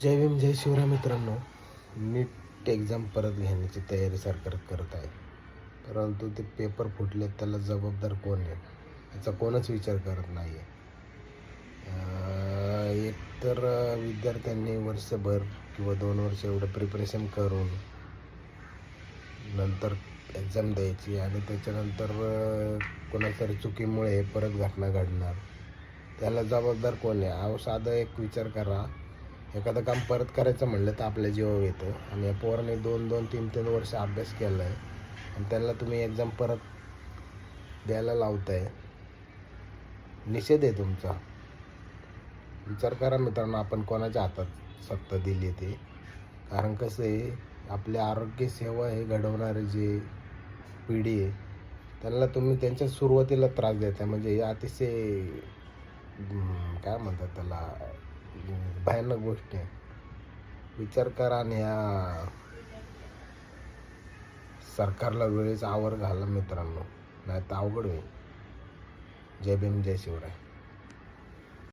जय भीम जय शिवराय मित्रांनो. नीट एक्झाम परत घेण्याची तयारी सरकार करत आहे, परंतु ते पेपर फुटले त्याला जबाबदार कोण आहे याचा कोणच विचार करत नाही आहे. एकतर विद्यार्थ्यांनी वर्षभर किंवा 2 वर्ष एवढं प्रिपरेशन करून नंतर एक्झाम द्यायची आणि त्याच्यानंतर कोणातरी चुकीमुळे हे परत घटना घडणार, त्याला जबाबदार कोण आहे? साधं एक विचार करा, एखादं काम परत करायचं म्हणलं तर आपल्या जीवावर येतं आणि या पोराने 2-2, 3-3 वर्ष अभ्यास केला आहे आणि त्यांना तुम्ही एक्झाम परत द्यायला लावताय. निषेध आहे तुमचा. विचार करा मित्रांनो, आपण कोणाच्या हातात सत्ता दिली ते. कारण कसं आहे, आपल्या आरोग्य सेवा हे घडवणारे जे पिढी आहे त्यांना तुम्ही त्यांच्या सुरुवातीला त्रास देताय. म्हणजे हे अतिशय काय म्हणतात त्याला, भयानक गोष्ट आहे. विचार करा आणि ह्या सरकारला वेळेचा आवर घाला मित्रांनो, नाही तर अवघड होईल. जय भीम जय शिवराय.